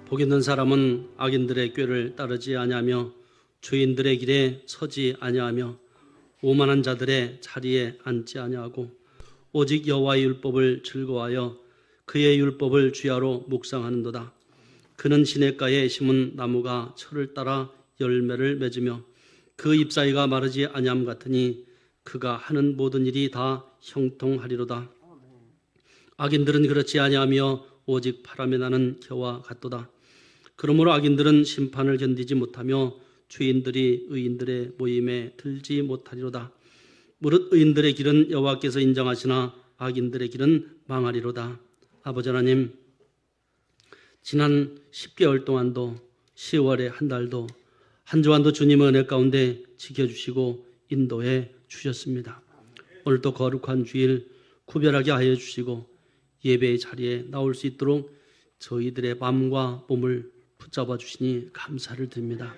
복 있는 사람은 악인들의 꾀를 따르지 아니하며 죄인들의 길에 서지 아니하며 오만한 자들의 자리에 앉지 아니하고 오직 여호와의 율법을 즐거워하여 그의 율법을 주야로 묵상하는도다. 그는 시냇가에 심은 나무가 철을 따라 열매를 맺으며 그 잎사이가 마르지 아니함 같으니 그가 하는 모든 일이 다 형통하리로다. 악인들은 그렇지 아니하며 오직 바람에 나는 겨와 같도다. 그러므로 악인들은 심판을 견디지 못하며 죄인들이 의인들의 모임에 들지 못하리로다. 무릇 의인들의 길은 여호와께서 인정하시나 악인들의 길은 망하리로다. 아버지 하나님, 지난 10개월 동안도 10월의 한 달도 한 주간도 주님의 은혜 가운데 지켜주시고 인도해 주셨습니다. 오늘도 거룩한 주일 구별하게 하여 주시고 예배의 자리에 나올 수 있도록 저희들의 마음과 몸을 붙잡아 주시니 감사를 드립니다.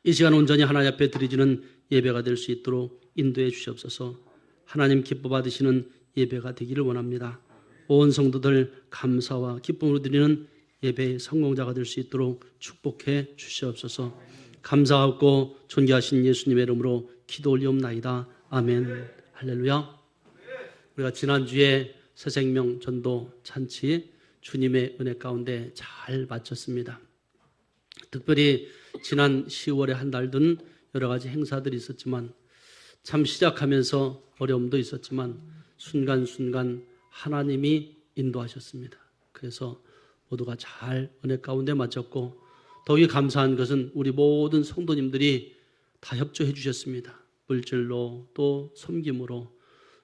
이 시간 온전히 하나님 앞에 드리지는 예배가 될 수 있도록 인도해 주시옵소서. 하나님 기뻐 받으시는 예배가 되기를 원합니다. 온 성도들 감사와 기쁨으로 드리는 예배의 성공자가 될 수 있도록 축복해 주시옵소서. 감사하고 존귀하신 예수님의 이름으로 기도 올리옵나이다. 아멘. 할렐루야. 우리가 지난주에 새생명 전도 잔치 주님의 은혜 가운데 잘 마쳤습니다. 특별히 지난 10월에 한 달 든 여러 가지 행사들이 있었지만 참 시작하면서 어려움도 있었지만 순간순간 하나님이 인도하셨습니다. 그래서 모두가 잘 은혜 가운데 마쳤고 더욱이 감사한 것은 우리 모든 성도님들이 다 협조해 주셨습니다. 물질로 또 섬김으로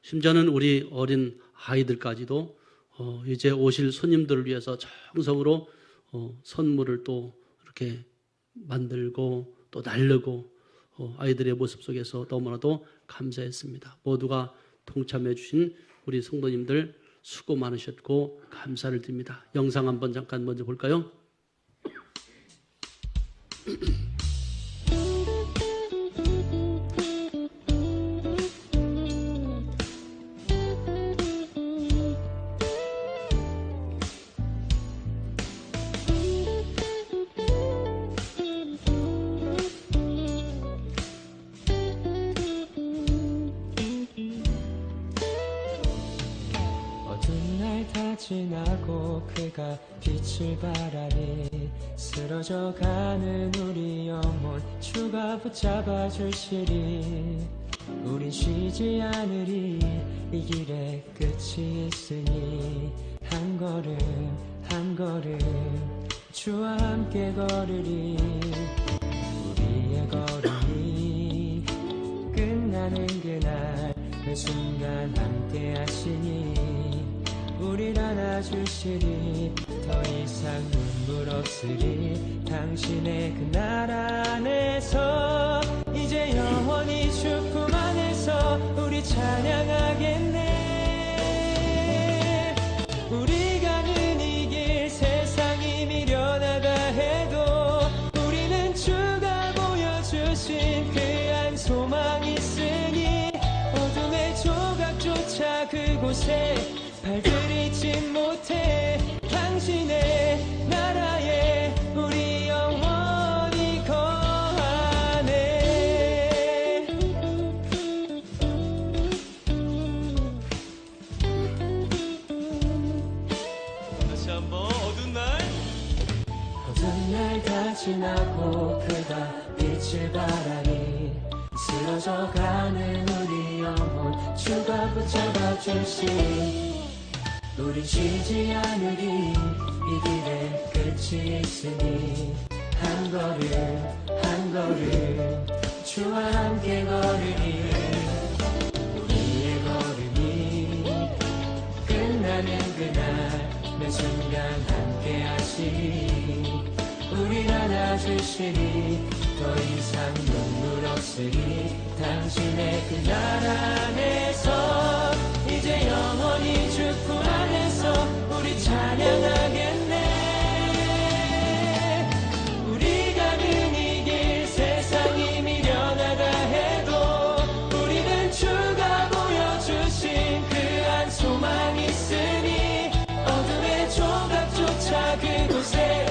심지어는 우리 어린 아이들까지도 이제 오실 손님들을 위해서 정성으로 선물을 또 이렇게 만들고 또 나르고 아이들의 모습 속에서 너무나도 감사했습니다. 모두가 동참해 주신 우리 성도님들 수고 많으셨고 감사를 드립니다. 영상 한번 잠깐 먼저 볼까요? 지나고 그가 빛을 발하니 쓰러져가는 우리 영혼 주가 붙잡아 주시리. 우린 쉬지 않으리. 이 길에 끝이 있으니 한 걸음 한 걸음 주와 함께 걸으리. 우리의 걸음이 끝나는 그날 그 순간 함께 하시니 우릴 안아주시리. 더 이상 눈물 없으리. 당신의 그 나라 안에서 이제 영원히 주 품 안에서 우리 찬양하겠네. 우리 가는 이 길 세상이 미련하다 해도 우리는 주가 보여주신 그 한 소망 있으니 어둠의 조각조차 그곳에 발들이지 못해. 당신의 나라에 우리 영원히 거하네. 다시 한번 어두운 날 다 지나고 그가 빛을 발하니 쓰러져가는 우리 영혼 주가 붙잡아 주시. 우린 쉬지 않으리. 이 길에 끝이 있으니 한 걸음 한 걸음 주와 함께 걸으리. 우리의 걸음이 끝나는 그날 매 순간 함께 하시니 우릴 안아주시니 더 이상 눈물 없으니 당신의 그 나라 안에서 이제 영원히 주 품 안에서 우리 찬양하겠네. 우리 가는 이 길 세상이 미련하다 해도 우리는 주가 보여주신 그 한 소망 있으니 어둠의 조각조차 그곳에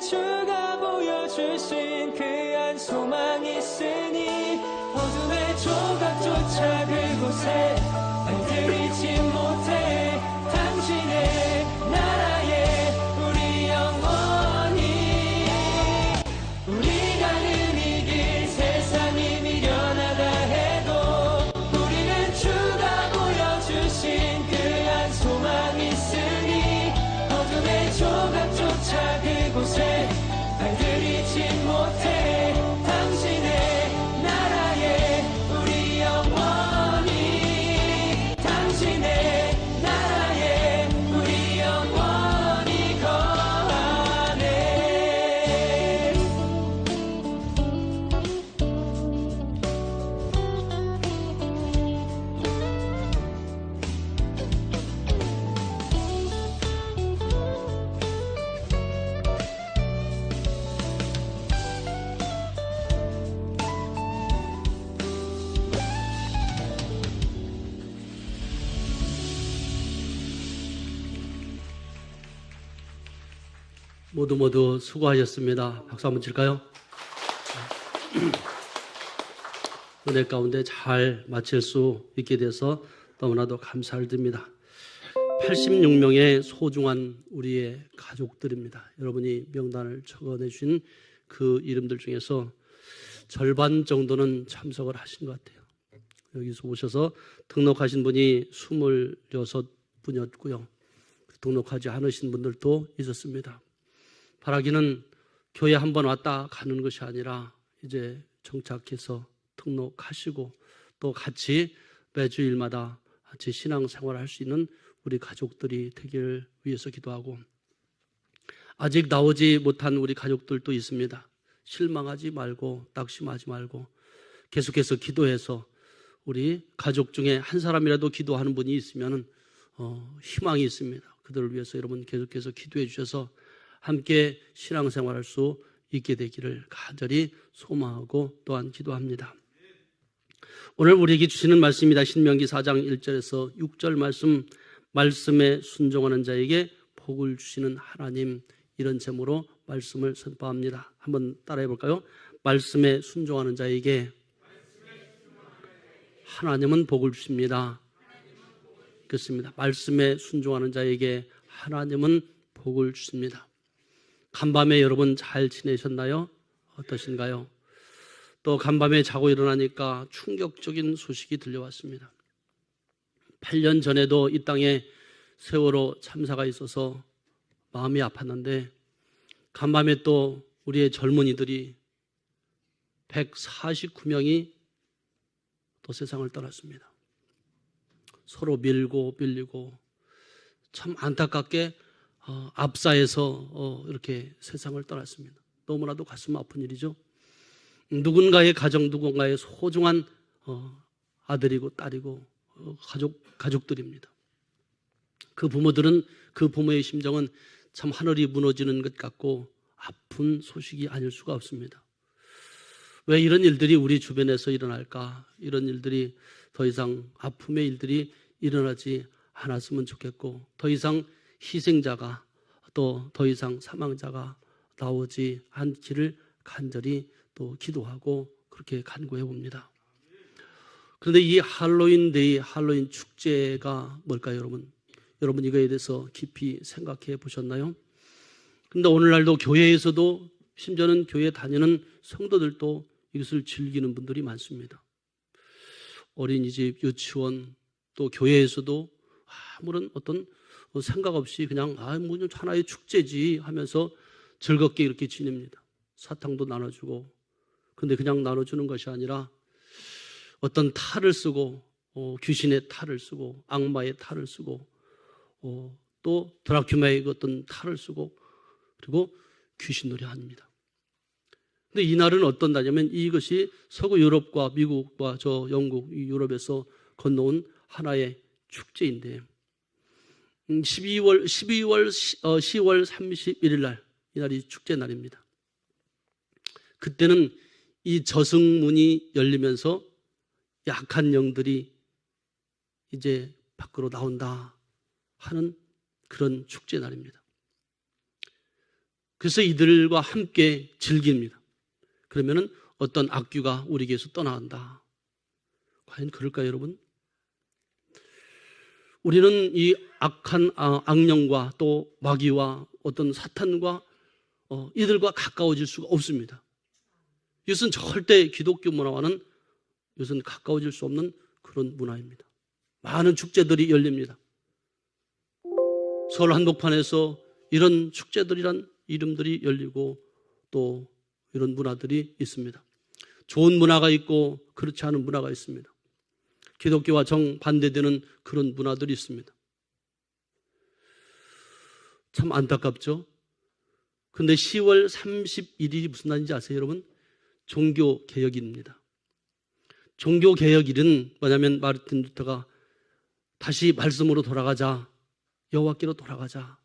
주가 보여주신 그 한 소망이 있으니 어둠의 조각조차 그곳에 발들이지 못해 당신의 나라에 우리 영원히 우리가 가는 이 길 세상이 미련하다 해도 우리는 주가 보여주신 그 한 소망이 있으니 어둠의 조각조차 그곳에 발들이지 못해 당신의 나라에 우리 영원히 당신의 나라에 우리 영원히 거하네. 모두 수고하셨습니다. 박수 한번 칠까요? 은혜 가운데 잘 마칠 수 있게 돼서 너무나도 감사를 드립니다. 86명의 소중한 우리의 가족들입니다. 여러분이 명단을 적어내주신 그 이름들 중에서 절반 정도는 참석을 하신 것 같아요. 여기서 오셔서 등록하신 분이 26분이었고요. 등록하지 않으신 분들도 있었습니다. 바라기는 교회 한번 왔다 가는 것이 아니라 이제 정착해서 등록하시고 또 같이 매주일마다 같이 신앙생활을 할 수 있는 우리 가족들이 되기를 위해서 기도하고, 아직 나오지 못한 우리 가족들도 있습니다. 실망하지 말고 낙심하지 말고 계속해서 기도해서 우리 가족 중에 한 사람이라도 기도하는 분이 있으면 희망이 있습니다. 그들을 위해서 여러분 계속해서 기도해 주셔서 함께 신앙생활할 수 있게 되기를 간절히 소망하고 또한 기도합니다. 오늘 우리에게 주시는 말씀입니다. 신명기 4장 1절에서 6절 말씀, 말씀에 순종하는 자에게 복을 주시는 하나님, 이런 제목으로 말씀을 선포합니다. 한번 따라해 볼까요? 말씀에 순종하는 자에게 하나님은 복을 주십니다. 그렇습니다. 말씀에 순종하는 자에게 하나님은 복을 주십니다. 간밤에 여러분 잘 지내셨나요? 어떠신가요? 또 간밤에 자고 일어나니까 충격적인 소식이 들려왔습니다. 8년 전에도 이 땅에 세월호 참사가 있어서 마음이 아팠는데 간밤에 또 우리의 젊은이들이 149명이 또 세상을 떠났습니다. 서로 밀고 밀리고 참 안타깝게 압사해서 이렇게 세상을 떠났습니다. 너무나도 가슴 아픈 일이죠. 누군가의 가정, 누군가의 소중한 아들이고 딸이고 가족들입니다. 그 부모들은, 그 부모의 심정은 참 하늘이 무너지는 것 같고 아픈 소식이 아닐 수가 없습니다. 왜 이런 일들이 우리 주변에서 일어날까? 이런 일들이 더 이상, 아픔의 일들이 일어나지 않았으면 좋겠고, 더 이상 희생자가, 또 더 이상 사망자가 나오지 않기를 간절히 또 기도하고 그렇게 간구해 봅니다. 그런데 이 할로윈데이, 할로윈 축제가 뭘까요, 여러분? 여러분 이거에 대해서 깊이 생각해 보셨나요? 그런데 오늘날도 교회에서도, 심지어는 교회 다니는 성도들도 이것을 즐기는 분들이 많습니다. 어린이집, 유치원, 또 교회에서도 아무런 어떤 생각 없이 그냥 뭐 하나의 축제지 하면서 즐겁게 이렇게 지냅니다. 사탕도 나눠주고. 근데 그냥 나눠주는 것이 아니라 어떤 탈을 쓰고, 귀신의 탈을 쓰고, 악마의 탈을 쓰고, 또 드라큘라의 어떤 탈을 쓰고, 그리고 귀신놀이 합니다. 근데 이 날은 어떤 날이냐면 이것이 서구 유럽과 미국과 저 영국, 유럽에서 건너온 하나의 축제인데, 10월 31일 날, 이날이 축제 날입니다. 그때는 이 저승문이 열리면서 약한 영들이 이제 밖으로 나온다 하는 그런 축제 날입니다. 그래서 이들과 함께 즐깁니다. 그러면은 어떤 악귀가 우리에게서 떠나간다. 과연 그럴까요, 여러분? 우리는 이 악한 악령과 또 마귀와 어떤 사탄과 이들과 가까워질 수가 없습니다. 이것은 절대 기독교 문화와는 이것은 가까워질 수 없는 그런 문화입니다. 많은 축제들이 열립니다. 서울 한복판에서 이런 축제들이란 이름들이 열리고 또 이런 문화들이 있습니다. 좋은 문화가 있고 그렇지 않은 문화가 있습니다. 기독교와 정반대되는 그런 문화들이 있습니다. 참 안타깝죠? 근데 10월 31일이 무슨 날인지 아세요, 여러분? 종교개혁일입니다. 종교개혁일은 뭐냐면 마르틴 루터가 다시 말씀으로 돌아가자, 여호와께로 돌아가자,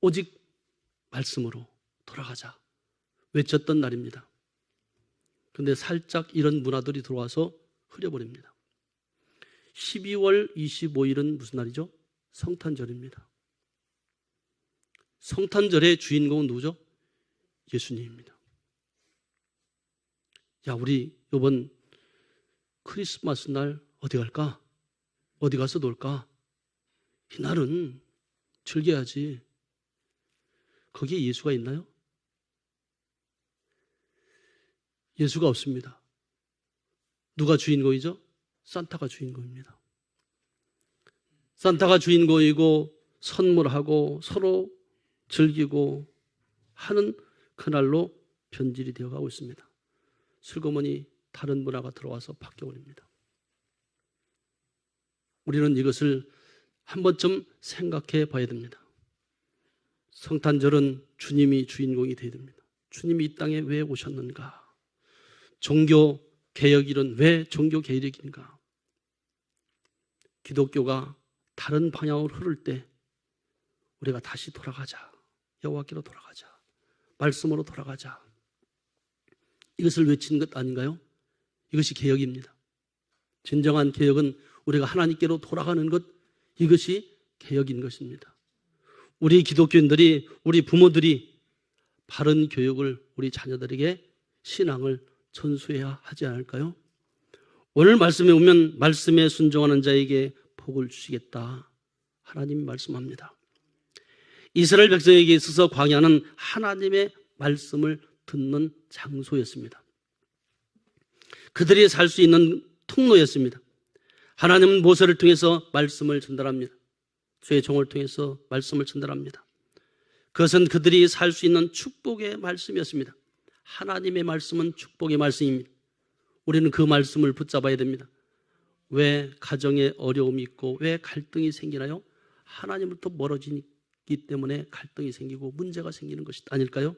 오직 말씀으로 돌아가자 외쳤던 날입니다. 그런데 살짝 이런 문화들이 들어와서 흐려버립니다. 12월 25일은 무슨 날이죠? 성탄절입니다. 성탄절의 주인공은 누구죠? 예수님입니다. 야, 우리 이번 크리스마스 날 어디 갈까? 어디 가서 놀까? 이 날은 즐겨야지. 거기에 예수가 있나요? 예수가 없습니다. 누가 주인공이죠? 산타가 주인공입니다. 산타가 주인공이고 선물하고 서로 즐기고 하는 그날로 변질이 되어가고 있습니다. 슬그머니 다른 문화가 들어와서 바뀌어버립니다. 우리는 이것을 한 번쯤 생각해 봐야 됩니다. 성탄절은 주님이 주인공이 되어야 됩니다. 주님이 이 땅에 왜 오셨는가? 종교 개혁일은 왜 종교 개혁인가? 기독교가 다른 방향으로 흐를 때 우리가 다시 돌아가자. 여호와께로 돌아가자. 말씀으로 돌아가자. 이것을 외치는 것 아닌가요? 이것이 개혁입니다. 진정한 개혁은 우리가 하나님께로 돌아가는 것, 이것이 개혁인 것입니다. 우리 기독교인들이, 우리 부모들이 바른 교육을 우리 자녀들에게 신앙을 전수해야 하지 않을까요? 오늘 말씀에 보면 말씀에 순종하는 자에게 복을 주시겠다. 하나님이 말씀합니다. 이스라엘 백성에게 있어서 광야는 하나님의 말씀을 듣는 장소였습니다. 그들이 살 수 있는 통로였습니다. 하나님은 모세를 통해서 말씀을 전달합니다. 주의 종을 통해서 말씀을 전달합니다. 그것은 그들이 살 수 있는 축복의 말씀이었습니다. 하나님의 말씀은 축복의 말씀입니다. 우리는 그 말씀을 붙잡아야 됩니다. 왜 가정에 어려움이 있고 왜 갈등이 생기나요? 하나님으로부터 멀어지기 때문에 갈등이 생기고 문제가 생기는 것이 아닐까요?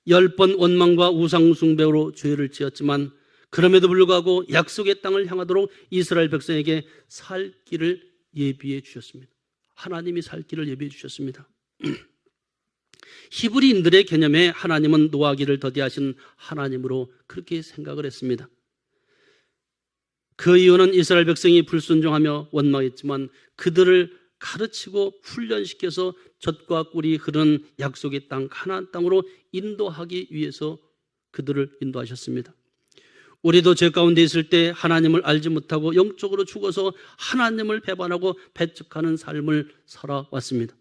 10번 원망과 우상 숭배로 죄를 지었지만 그럼에도 불구하고 약속의 땅을 향하도록 이스라엘 백성에게 살 길을 예비해 주셨습니다. 하나님이 살 길을 예비해 주셨습니다. 히브리인들의 개념에 하나님은 노하기를 더디하신 하나님으로 그렇게 생각을 했습니다. 그 이유는 이스라엘 백성이 불순종하며 원망했지만 그들을 가르치고 훈련시켜서 젖과 꿀이 흐르는 약속의 땅 가나안 땅으로 인도하기 위해서 그들을 인도하셨습니다. 우리도 죄 가운데 있을 때 하나님을 알지 못하고 영적으로 죽어서 하나님을 배반하고 배척하는 삶을 살아왔습니다.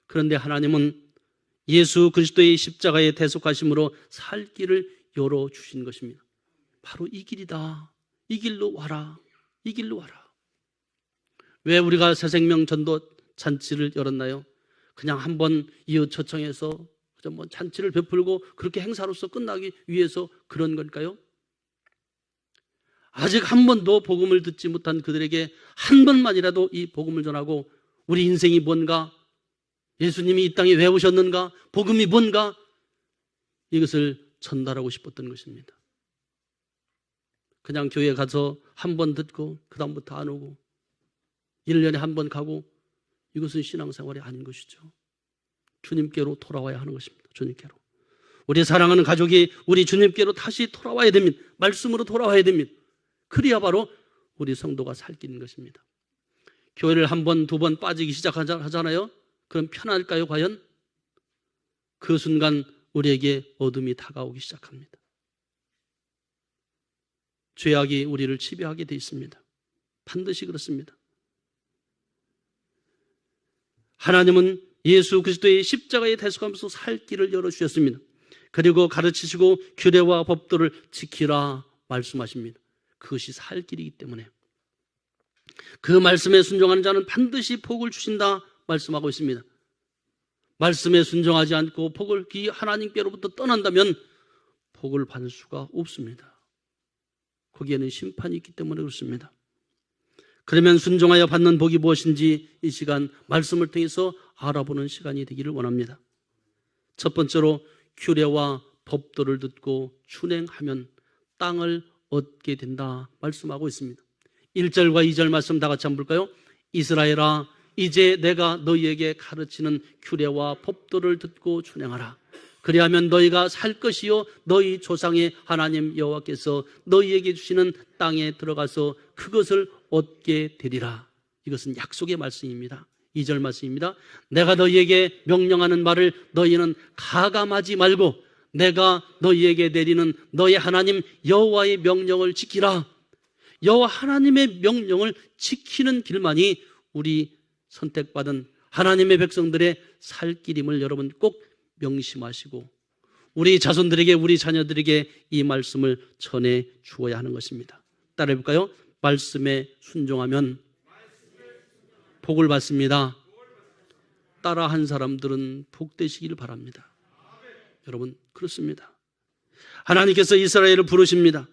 그런데 하나님은 예수 그리스도의 십자가의 대속하심으로 살 길을 열어주신 것입니다. 바로 이 길이다. 이 길로 와라. 이 길로 와라. 왜 우리가 새생명 전도 잔치를 열었나요? 그냥 한번 이웃 초청해서 잔치를 베풀고 그렇게 행사로서 끝나기 위해서 그런 걸까요? 아직 한 번도 복음을 듣지 못한 그들에게 한 번만이라도 이 복음을 전하고 우리 인생이 뭔가, 예수님이 이 땅에 왜 오셨는가, 복음이 뭔가, 이것을 전달하고 싶었던 것입니다. 그냥 교회 가서 한 번 듣고 그 다음부터 안 오고 1년에 한 번 가고, 이것은 신앙생활이 아닌 것이죠. 주님께로 돌아와야 하는 것입니다. 주님께로. 우리 사랑하는 가족이 우리 주님께로 다시 돌아와야 됩니다. 말씀으로 돌아와야 됩니다. 그래야 바로 우리 성도가 살 길인 것입니다. 교회를 한 번, 두 번 빠지기 시작하잖아요. 그럼 편할까요, 과연? 그 순간 우리에게 어둠이 다가오기 시작합니다. 죄악이 우리를 지배하게 돼 있습니다. 반드시 그렇습니다. 하나님은 예수 그리스도의 십자가에 대속하면서 살 길을 열어주셨습니다. 그리고 가르치시고 규례와 법도를 지키라 말씀하십니다. 그것이 살 길이기 때문에 그 말씀에 순종하는 자는 반드시 복을 주신다 말씀하고 있습니다. 말씀에 순종하지 않고 복을 하나님께로부터 떠난다면 복을 받을 수가 없습니다. 거기에는 심판이 있기 때문에 그렇습니다. 그러면 순종하여 받는 복이 무엇인지 이 시간 말씀을 통해서 알아보는 시간이 되기를 원합니다. 첫 번째로 규례와 법도를 듣고 준행하면 땅을 얻게 된다 말씀하고 있습니다. 1절과 2절 말씀 다 같이 한번 볼까요? 이스라엘아 이제 내가 너희에게 가르치는 규례와 법도를 듣고 준행하라. 그리하면 너희가 살 것이요 너희 조상의 하나님 여호와께서 너희에게 주시는 땅에 들어가서 그것을 얻게 되리라. 이것은 약속의 말씀입니다. 2절 말씀입니다. 내가 너희에게 명령하는 말을 너희는 가감하지 말고 내가 너희에게 내리는 너희 하나님 여호와의 명령을 지키라. 여호와 하나님의 명령을 지키는 길만이 우리 선택받은 하나님의 백성들의 살 길임을 여러분 꼭 명심하시고 우리 자손들에게 우리 자녀들에게 이 말씀을 전해 주어야 하는 것입니다. 따라해 볼까요? 말씀에 순종하면 복을 받습니다. 따라한 사람들은 복되시길 바랍니다. 여러분 그렇습니다. 하나님께서 이스라엘을 부르십니다.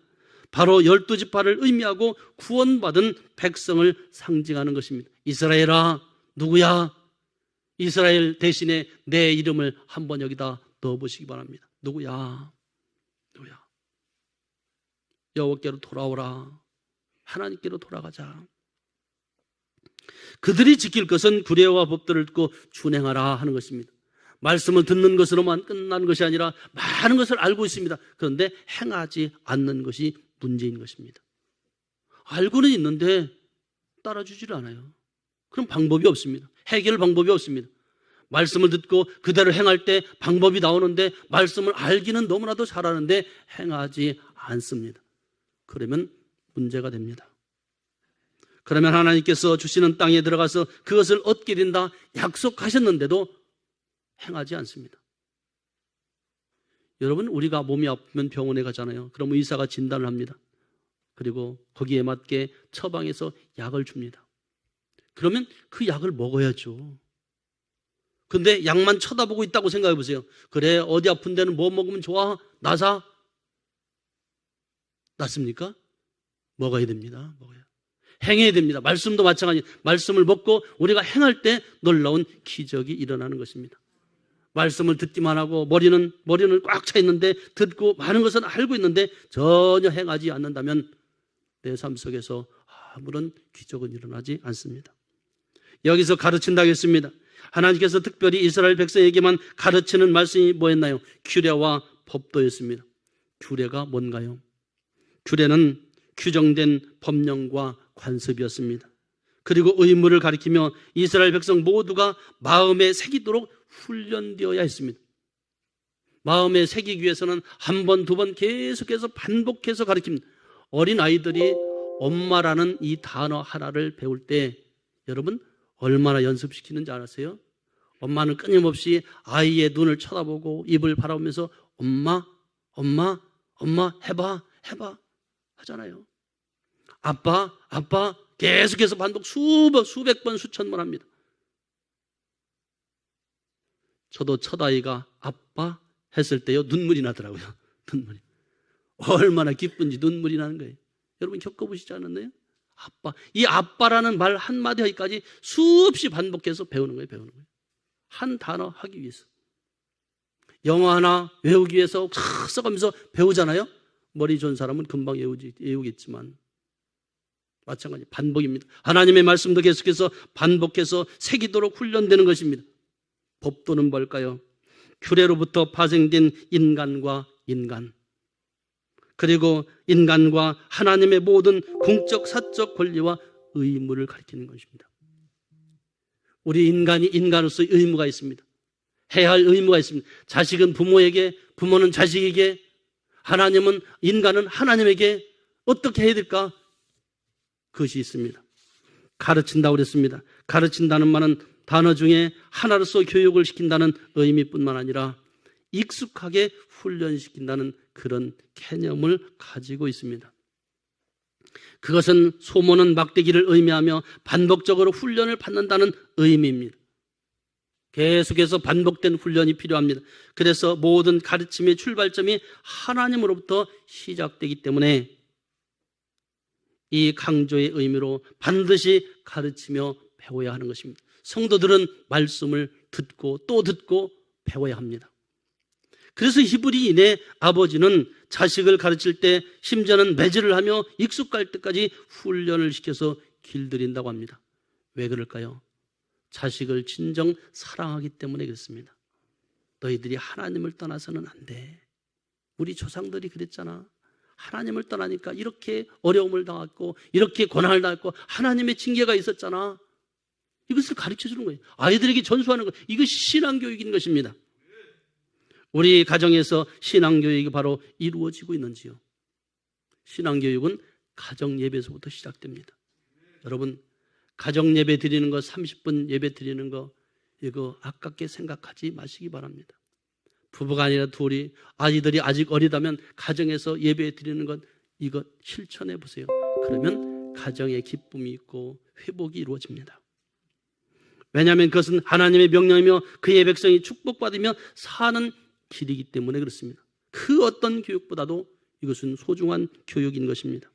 바로 12지파를 의미하고 구원받은 백성을 상징하는 것입니다. 이스라엘아 누구야? 이스라엘 대신에 내 이름을 한번 여기다 넣어보시기 바랍니다. 누구야? 누구야? 여호와께로 돌아오라. 하나님께로 돌아가자. 그들이 지킬 것은 규례와 법도를 듣고 준행하라 하는 것입니다. 말씀을 듣는 것으로만 끝난 것이 아니라 많은 것을 알고 있습니다. 그런데 행하지 않는 것이 문제인 것입니다. 알고는 있는데 따라주지를 않아요. 그럼 방법이 없습니다. 해결 방법이 없습니다. 말씀을 듣고 그대로 행할 때 방법이 나오는데 말씀을 알기는 너무나도 잘하는데 행하지 않습니다. 그러면 문제가 됩니다. 그러면 하나님께서 주시는 땅에 들어가서 그것을 얻게 된다 약속하셨는데도 행하지 않습니다. 여러분 우리가 몸이 아프면 병원에 가잖아요. 그럼 의사가 진단을 합니다. 그리고 거기에 맞게 처방해서 약을 줍니다. 그러면 그 약을 먹어야죠. 근데 약만 쳐다보고 있다고 생각해 보세요. 그래 어디 아픈 데는 뭐 먹으면 좋아? 나사? 낫습니까? 먹어야 됩니다. 먹어야. 행해야 됩니다. 말씀도 마찬가지. 말씀을 먹고 우리가 행할 때 놀라운 기적이 일어나는 것입니다. 말씀을 듣기만 하고 머리는 꽉 차 있는데 듣고 많은 것은 알고 있는데 전혀 행하지 않는다면 내 삶 속에서 아무런 기적은 일어나지 않습니다. 여기서 가르친다고 했습니다. 하나님께서 특별히 이스라엘 백성에게만 가르치는 말씀이 뭐였나요? 규례와 법도였습니다. 규례가 뭔가요? 규례는 규정된 법령과 관습이었습니다. 그리고 의무를 가리키며 이스라엘 백성 모두가 마음에 새기도록 훈련되어야 했습니다. 마음에 새기기 위해서는 한 번, 두 번 계속해서 반복해서 가르칩니다. 어린아이들이 엄마라는 이 단어 하나를 배울 때 여러분 얼마나 연습시키는지 알았어요? 엄마는 끊임없이 아이의 눈을 쳐다보고 입을 바라보면서 엄마, 엄마, 엄마 해봐, 해봐 하잖아요. 아빠, 아빠 계속해서 반복 수백 번, 수천 번 합니다. 저도 첫 아이가 아빠 했을 때요 눈물이 나더라고요. 눈물이. 얼마나 기쁜지 눈물이 나는 거예요. 여러분 겪어보시지 않았나요? 아빠. 이 아빠라는 말 한마디 하기까지 수없이 반복해서 배우는 거예요. 배우는 거예요. 한 단어 하기 위해서. 영어 하나 외우기 위해서 써가면서 배우잖아요. 머리 좋은 사람은 금방 외우겠지만 마찬가지 반복입니다. 하나님의 말씀도 계속해서 반복해서 새기도록 훈련되는 것입니다. 법도는 뭘까요? 규례로부터 파생된 인간과 인간, 그리고 인간과 하나님의 모든 공적 사적 권리와 의무를 가리키는 것입니다. 우리 인간이 인간으로서의 의무가 있습니다. 해야 할 의무가 있습니다. 자식은 부모에게, 부모는 자식에게, 하나님은, 인간은 하나님에게 어떻게 해야 될까? 그것이 있습니다. 가르친다고 그랬습니다. 가르친다는 말은 단어 중에 하나로서 교육을 시킨다는 의미뿐만 아니라 익숙하게 훈련시킨다는 그런 개념을 가지고 있습니다. 그것은 소모는 막대기를 의미하며 반복적으로 훈련을 받는다는 의미입니다. 계속해서 반복된 훈련이 필요합니다. 그래서 모든 가르침의 출발점이 하나님으로부터 시작되기 때문에 이 강조의 의미로 반드시 가르치며 배워야 하는 것입니다. 성도들은 말씀을 듣고 또 듣고 배워야 합니다. 그래서 히브리인의 아버지는 자식을 가르칠 때 심지어는 매질을 하며 익숙할 때까지 훈련을 시켜서 길들인다고 합니다. 왜 그럴까요? 자식을 진정 사랑하기 때문에 그렇습니다. 너희들이 하나님을 떠나서는 안 돼. 우리 조상들이 그랬잖아. 하나님을 떠나니까 이렇게 어려움을 당했고 이렇게 고난을 당했고 하나님의 징계가 있었잖아. 이것을 가르쳐주는 거예요. 아이들에게 전수하는 거예요. 이것이 신앙교육인 것입니다. 우리 가정에서 신앙교육이 바로 이루어지고 있는지요? 신앙교육은 가정예배에서부터 시작됩니다. 여러분, 가정예배 드리는 거, 30분 예배 드리는 거, 이거 아깝게 생각하지 마시기 바랍니다. 부부가 아니라 둘이, 아이들이 아직 어리다면 가정에서 예배 드리는 것, 이거 실천해 보세요. 그러면 가정에 기쁨이 있고 회복이 이루어집니다. 왜냐하면 그것은 하나님의 명령이며 그의 백성이 축복받으며 사는 길이기 때문에 그렇습니다. 그 어떤 교육보다도 이것은 소중한 교육인 것입니다.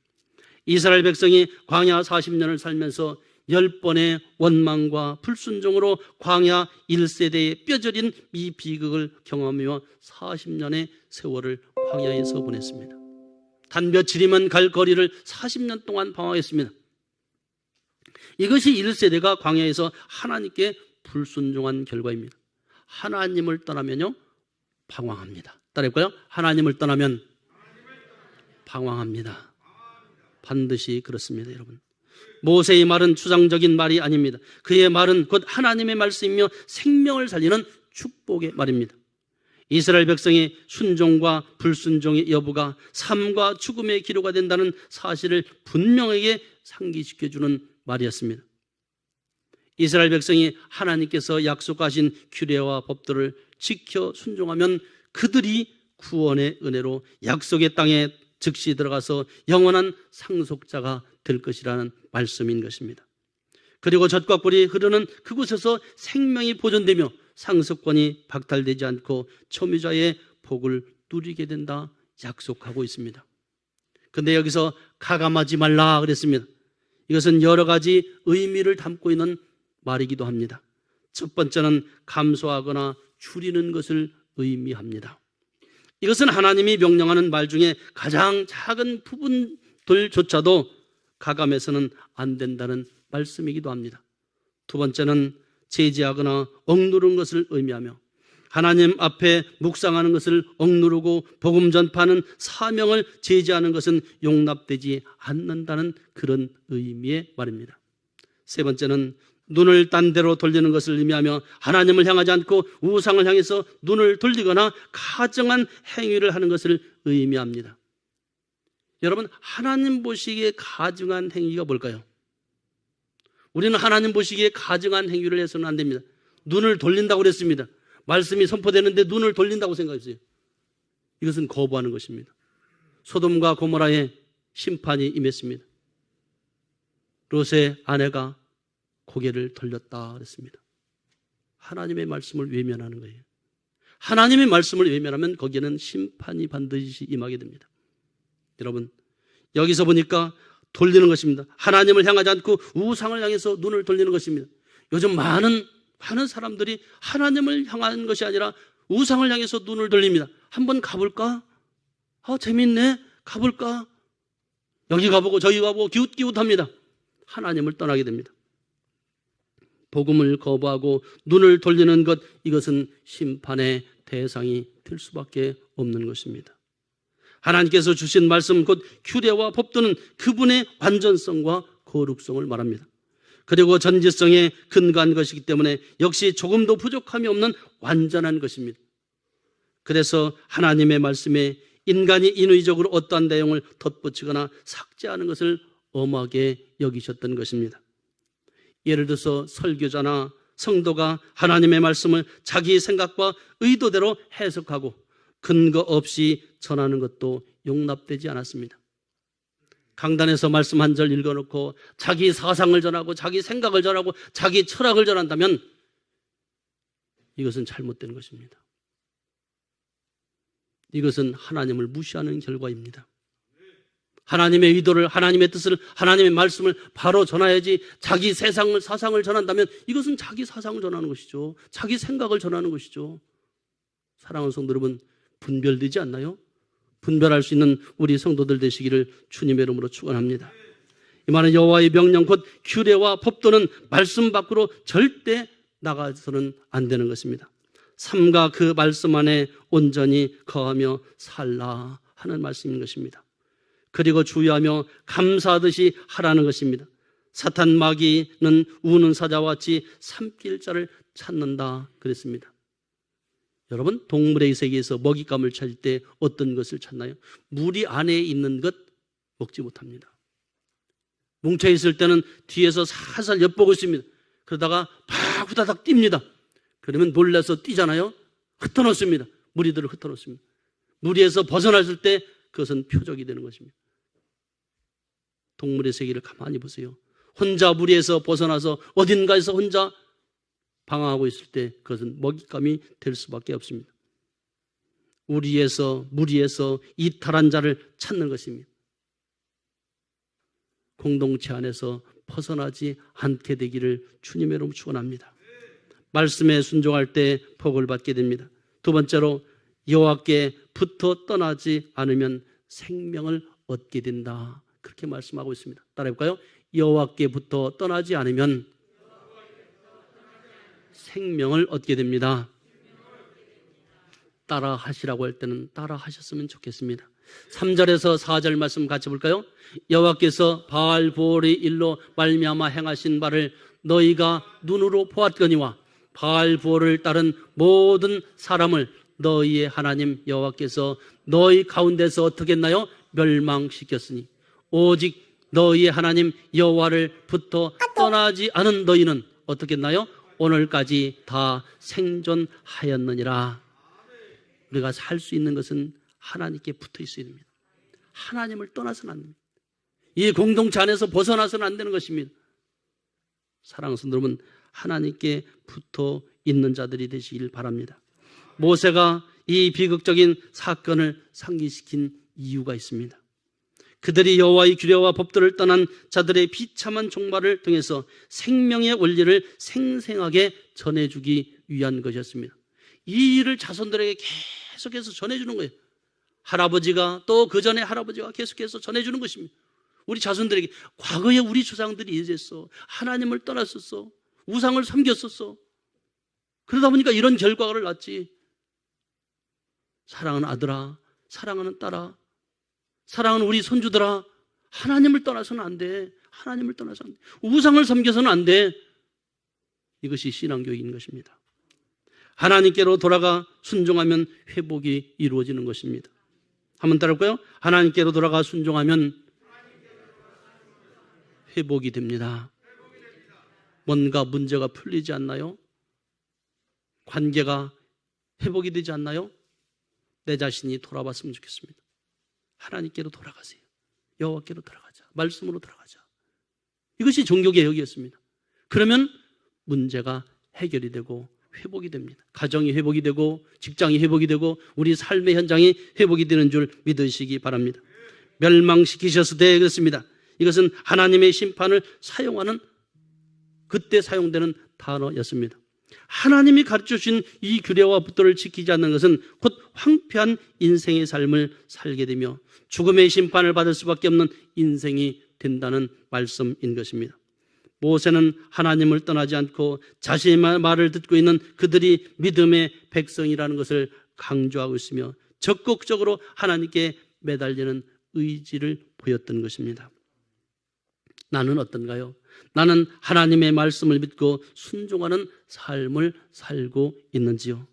이스라엘 백성이 광야 40년을 살면서 10번의 원망과 불순종으로 광야 1세대의 뼈저린 이 비극을 경험하며 40년의 세월을 광야에서 보냈습니다. 단 며칠이면 갈 거리를 40년 동안 방황했습니다. 이것이 1세대가 광야에서 하나님께 불순종한 결과입니다. 하나님을 떠나면요 방황합니다. 따라해볼까요? 하나님을 떠나면 방황합니다. 반드시 그렇습니다, 여러분. 모세의 말은 추상적인 말이 아닙니다. 그의 말은 곧 하나님의 말씀이며 생명을 살리는 축복의 말입니다. 이스라엘 백성의 순종과 불순종의 여부가 삶과 죽음의 기로가 된다는 사실을 분명하게 상기시켜주는 말이었습니다. 이스라엘 백성이 하나님께서 약속하신 규례와 법들을 지켜 순종하면 그들이 구원의 은혜로 약속의 땅에 즉시 들어가서 영원한 상속자가 될 것이라는 말씀인 것입니다. 그리고 젖과 꿀이 흐르는 그곳에서 생명이 보존되며 상속권이 박탈되지 않고 초미자의 복을 누리게 된다 약속하고 있습니다. 그런데 여기서 가감하지 말라 그랬습니다. 이것은 여러 가지 의미를 담고 있는 말이기도 합니다. 첫 번째는 감소하거나 줄이는 것을 의미합니다. 이것은 하나님이 명령하는 말 중에 가장 작은 부분들조차도 가감해서는 안 된다는 말씀이기도 합니다. 두 번째는 제지하거나 억누르는 것을 의미하며 하나님 앞에 묵상하는 것을 억누르고 복음 전파하는 사명을 제지하는 것은 용납되지 않는다는 그런 의미의 말입니다. 세 번째는 눈을 딴 데로 돌리는 것을 의미하며 하나님을 향하지 않고 우상을 향해서 눈을 돌리거나 가증한 행위를 하는 것을 의미합니다. 여러분, 하나님 보시기에 가증한 행위가 뭘까요? 우리는 하나님 보시기에 가증한 행위를 해서는 안 됩니다. 눈을 돌린다고 그랬습니다. 말씀이 선포되는데 눈을 돌린다고 생각했어요. 이것은 거부하는 것입니다. 소돔과 고모라에 심판이 임했습니다. 롯의 아내가 고개를 돌렸다 그랬습니다. 하나님의 말씀을 외면하는 거예요. 하나님의 말씀을 외면하면 거기에는 심판이 반드시 임하게 됩니다. 여러분, 여기서 보니까 돌리는 것입니다. 하나님을 향하지 않고 우상을 향해서 눈을 돌리는 것입니다. 요즘 많은 사람들이 하나님을 향한 것이 아니라 우상을 향해서 눈을 돌립니다. 한번 가볼까? 재밌네. 가볼까? 여기 가보고 저기 가보고 기웃기웃합니다. 하나님을 떠나게 됩니다. 복음을 거부하고 눈을 돌리는 것, 이것은 심판의 대상이 될 수밖에 없는 것입니다. 하나님께서 주신 말씀 곧 규례와 법도는 그분의 완전성과 거룩성을 말합니다. 그리고 전지성에 근거한 것이기 때문에 역시 조금도 부족함이 없는 완전한 것입니다. 그래서 하나님의 말씀에 인간이 인위적으로 어떠한 내용을 덧붙이거나 삭제하는 것을 엄하게 여기셨던 것입니다. 예를 들어서 설교자나 성도가 하나님의 말씀을 자기 생각과 의도대로 해석하고 근거 없이 전하는 것도 용납되지 않았습니다. 강단에서 말씀 한 절 읽어놓고 자기 사상을 전하고 자기 생각을 전하고 자기 철학을 전한다면 이것은 잘못된 것입니다. 이것은 하나님을 무시하는 결과입니다. 하나님의 의도를, 하나님의 뜻을, 하나님의 말씀을 바로 전해야지 자기 사상을 전한다면 이것은 자기 사상을 전하는 것이죠. 자기 생각을 전하는 것이죠. 사랑하는 성도 여러분, 분별되지 않나요? 분별할 수 있는 우리 성도들 되시기를 주님의 이름으로 축원합니다. 이 말은 여호와의 명령 곧 규례와 법도는 말씀 밖으로 절대 나가서는 안 되는 것입니다. 삼가 그 말씀 안에 온전히 거하며 살라 하는 말씀인 것입니다. 그리고 주의하며 감사하듯이 하라는 것입니다. 사탄 마귀는 우는 사자와 같이 삼킬 자를 찾는다 그랬습니다. 여러분, 동물의 세계에서 먹잇감을 찾을 때 어떤 것을 찾나요? 무리 안에 있는 것 먹지 못합니다. 뭉쳐있을 때는 뒤에서 살살 엿보고 있습니다. 그러다가 팍 후다닥 뜁니다. 그러면 놀라서 뛰잖아요. 흩어놓습니다. 무리들을 흩어놓습니다. 무리에서 벗어났을 때 그것은 표적이 되는 것입니다. 동물의 세계를 가만히 보세요. 혼자 무리에서 벗어나서 어딘가에서 혼자 방황하고 있을 때 그것은 먹잇감이 될 수밖에 없습니다. 무리에서 이탈한 자를 찾는 것입니다. 공동체 안에서 벗어나지 않게 되기를 주님의 이름으로 축원합니다. 말씀에 순종할 때 복을 받게 됩니다. 두 번째로 여호와께 붙어 떠나지 않으면 생명을 얻게 된다. 그렇게 말씀하고 있습니다. 따라해볼까요? 여호와께 붙어 떠나지 않으면 생명을 얻게 됩니다. 따라 하시라고 할 때는 따라 하셨으면 좋겠습니다. 3절에서 4절 말씀 같이 볼까요? 여호와께서 바알보올의 일로 말미암아 행하신 바를 너희가 눈으로 보았거니와 바알보올을 따른 모든 사람을 너희의 하나님 여호와께서 너희 가운데서 어떻게 했나요? 멸망시켰으니 오직 너희의 하나님 여호와를 붙어 떠나지 않은 너희는 어떻게 했나요? 오늘까지 다 생존하였느니라. 우리가 살 수 있는 것은 하나님께 붙어 있어야 됩니다. 하나님을 떠나서는 안 됩니다. 이 공동체 안에서 벗어나서는 안 되는 것입니다. 사랑하는 성도 여러분, 하나님께 붙어 있는 자들이 되시길 바랍니다. 모세가 이 비극적인 사건을 상기시킨 이유가 있습니다. 그들이 여호와의 규례와 법도를 떠난 자들의 비참한 종말을 통해서 생명의 원리를 생생하게 전해주기 위한 것이었습니다. 이 일을 자손들에게 계속해서 전해주는 거예요. 할아버지가 또 그 전에 할아버지가 계속해서 전해주는 것입니다. 우리 자손들에게 과거에 우리 조상들이 이랬어. 하나님을 떠났었어. 우상을 섬겼었어. 그러다 보니까 이런 결과를 낳지. 사랑하는 아들아, 사랑하는 딸아, 사랑하는 우리 손주들아, 하나님을 떠나서는 안 돼. 하나님을 떠나서는 안 돼. 우상을 섬겨서는 안 돼. 이것이 신앙교육인 것입니다. 하나님께로 돌아가 순종하면 회복이 이루어지는 것입니다. 한번 따라할까요? 하나님께로 돌아가 순종하면 회복이 됩니다. 뭔가 문제가 풀리지 않나요? 관계가 회복이 되지 않나요? 내 자신이 돌아봤으면 좋겠습니다. 하나님께로 돌아가세요. 여호와께로 돌아가자. 말씀으로 돌아가자. 이것이 종교개혁이었습니다. 그러면 문제가 해결이 되고 회복이 됩니다. 가정이 회복이 되고 직장이 회복이 되고 우리 삶의 현장이 회복이 되는 줄 믿으시기 바랍니다. 멸망시키셔서 되겠습니다. 이것은 하나님의 심판을 사용하는 그때 사용되는 단어였습니다. 하나님이 가르쳐주신 이 규례와 법도를 지키지 않는 것은 곧 황폐한 인생의 삶을 살게 되며 죽음의 심판을 받을 수밖에 없는 인생이 된다는 말씀인 것입니다. 모세는 하나님을 떠나지 않고 자신의 말을 듣고 있는 그들이 믿음의 백성이라는 것을 강조하고 있으며 적극적으로 하나님께 매달리는 의지를 보였던 것입니다. 나는 어떤가요? 나는 하나님의 말씀을 믿고 순종하는 삶을 살고 있는지요?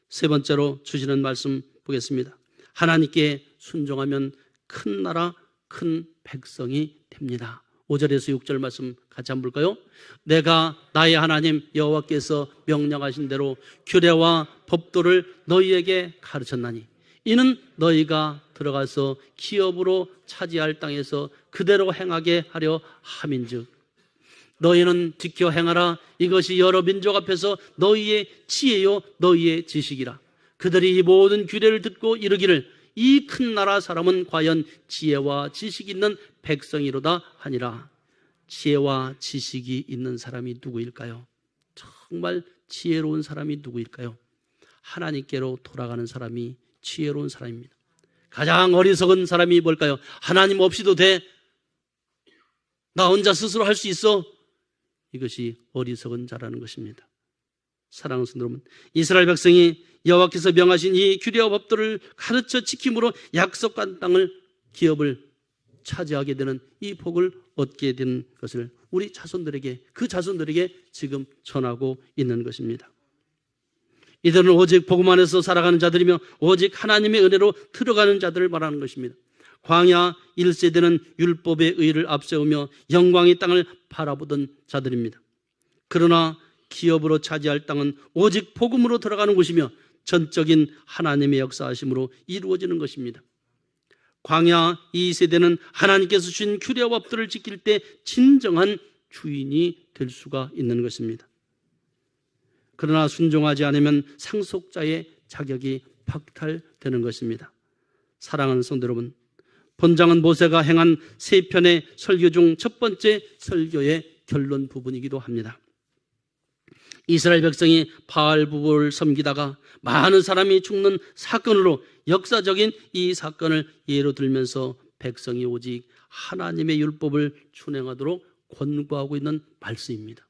세 번째로 주시는 말씀 보겠습니다. 하나님께 순종하면 큰 나라, 큰 백성이 됩니다. 5절에서 6절 말씀 같이 한번 볼까요? 내가 나의 하나님 여호와께서 명령하신 대로 규례와 법도를 너희에게 가르쳤나니 이는 너희가 들어가서 기업으로 차지할 땅에서 그대로 행하게 하려 함인즉 너희는 지켜 행하라. 이것이 여러 민족 앞에서 너희의 지혜요 너희의 지식이라. 그들이 이 모든 규례를 듣고 이르기를 이 큰 나라 사람은 과연 지혜와 지식이 있는 백성이로다 하니라. 지혜와 지식이 있는 사람이 누구일까요? 정말 지혜로운 사람이 누구일까요? 하나님께로 돌아가는 사람이 지혜로운 사람입니다. 가장 어리석은 사람이 뭘까요? 하나님 없이도 돼. 나 혼자 스스로 할 수 있어. 이것이 어리석은 자라는 것입니다. 사랑하는 성도 여러분, 이스라엘 백성이 여호와께서 명하신 이 규례와 법도를 가르쳐 지킴으로 약속한 땅을 기업을 차지하게 되는 이 복을 얻게 된 것을 우리 자손들에게, 그 자손들에게 지금 전하고 있는 것입니다. 이들은 오직 복음 안에서 살아가는 자들이며 오직 하나님의 은혜로 들어가는 자들을 말하는 것입니다. 광야 1세대는 율법의 의를 앞세우며 영광의 땅을 바라보던 자들입니다. 그러나 기업으로 차지할 땅은 오직 복음으로 들어가는 곳이며 전적인 하나님의 역사하심으로 이루어지는 것입니다. 광야 2세대는 하나님께서 주신 규례와 법들을 지킬 때 진정한 주인이 될 수가 있는 것입니다. 그러나 순종하지 않으면 상속자의 자격이 박탈되는 것입니다. 사랑하는 성도 여러분, 본장은 모세가 행한 세 편의 설교 중 첫 번째 설교의 결론 부분이기도 합니다. 이스라엘 백성이 바알부를 섬기다가 많은 사람이 죽는 사건으로 역사적인 이 사건을 예로 들면서 백성이 오직 하나님의 율법을 준행하도록 권고하고 있는 말씀입니다.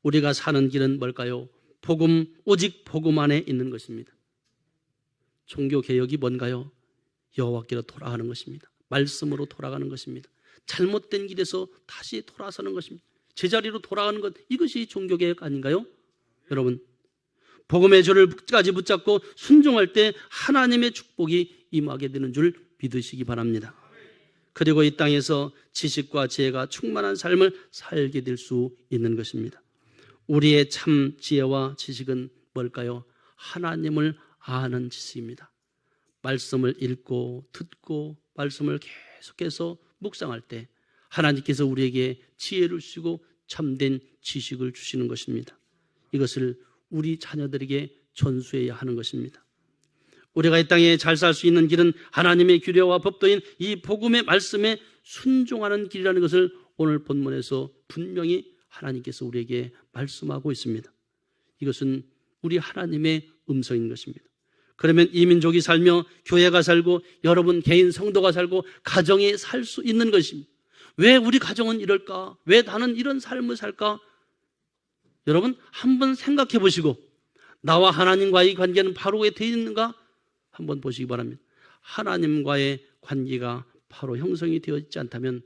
우리가 사는 길은 뭘까요? 복음, 오직 복음 안에 있는 것입니다. 종교개혁이 뭔가요? 여호와께로 돌아가는 것입니다. 말씀으로 돌아가는 것입니다. 잘못된 길에서 다시 돌아서는 것입니다. 제자리로 돌아가는 것, 이것이 종교개혁 아닌가요? 여러분, 복음의 줄을 끝까지 붙잡고 순종할 때 하나님의 축복이 임하게 되는 줄 믿으시기 바랍니다. 그리고 이 땅에서 지식과 지혜가 충만한 삶을 살게 될 수 있는 것입니다. 우리의 참 지혜와 지식은 뭘까요? 하나님을 아는 지식입니다. 말씀을 읽고 듣고 말씀을 계속해서 묵상할 때 하나님께서 우리에게 지혜를 주시고 참된 지식을 주시는 것입니다. 이것을 우리 자녀들에게 전수해야 하는 것입니다. 우리가 이 땅에 잘 살 수 있는 길은 하나님의 규례와 법도인 이 복음의 말씀에 순종하는 길이라는 것을 오늘 본문에서 분명히 하나님께서 우리에게 말씀하고 있습니다. 이것은 우리 하나님의 음성인 것입니다. 그러면 이 민족이 살며 교회가 살고 여러분 개인 성도가 살고 가정이 살 수 있는 것입니다. 왜 우리 가정은 이럴까? 왜 나는 이런 삶을 살까? 여러분 한번 생각해 보시고 나와 하나님과의 관계는 바로 되어 있는가? 한번 보시기 바랍니다. 하나님과의 관계가 바로 형성이 되어 있지 않다면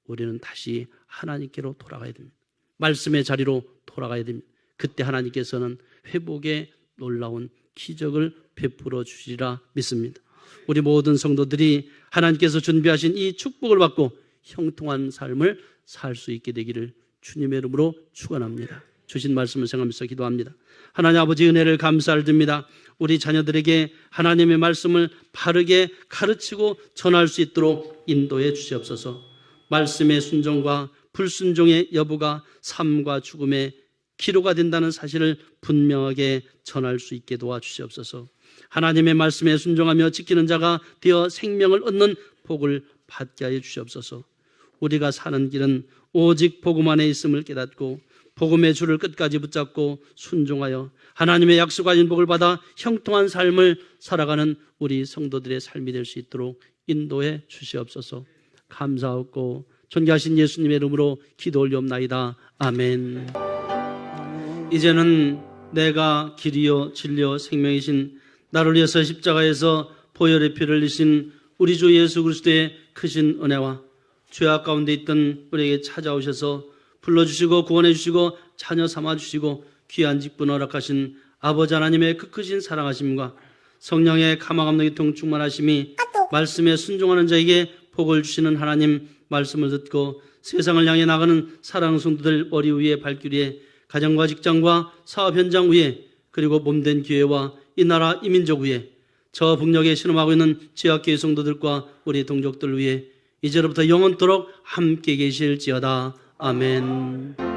우리는 다시 하나님께로 돌아가야 됩니다. 말씀의 자리로 돌아가야 됩니다. 그때 하나님께서는 회복의 놀라운 기적을 베풀어 주시리라 믿습니다. 우리 모든 성도들이 하나님께서 준비하신 이 축복을 받고 형통한 삶을 살 수 있게 되기를 주님의 이름으로 축원합니다. 주신 말씀을 생각하면서 기도합니다. 하나님 아버지 은혜를 감사를 드립니다. 우리 자녀들에게 하나님의 말씀을 바르게 가르치고 전할 수 있도록 인도해 주시옵소서. 말씀의 순종과 불순종의 여부가 삶과 죽음의 기로가 된다는 사실을 분명하게 전할 수 있게 도와주시옵소서. 하나님의 말씀에 순종하며 지키는 자가 되어 생명을 얻는 복을 받게 하여 주시옵소서. 우리가 사는 길은 오직 복음 안에 있음을 깨닫고 복음의 줄을 끝까지 붙잡고 순종하여 하나님의 약속하신 복을 받아 형통한 삶을 살아가는 우리 성도들의 삶이 될 수 있도록 인도해 주시옵소서. 감사하고 존귀하신 예수님의 이름으로 기도 올리옵나이다. 아멘. 이제는 내가 길이요 진리요 생명이신 나를 위해서 십자가에서 보혈의 피를 흘리신 우리 주 예수 그리스도의 크신 은혜와 죄악 가운데 있던 우리에게 찾아오셔서 불러주시고 구원해 주시고 자녀 삼아 주시고 귀한 직분 허락하신 아버지 하나님의 그 크신 사랑하심과 성령의 가망없는 교통 충만하심이 말씀에 순종하는 자에게 복을 주시는 하나님 말씀을 듣고 세상을 향해 나가는 사랑하는 성도들 머리 위에 발길 위에 가정과 직장과 사업 현장 위에 그리고 몸된 교회와 이 나라 이 민족 위에 저 북녘에 신음하고 있는 지역교회 성도들과 우리 동족들 위에 이제로부터 영원토록 함께 계실지어다. 아멘.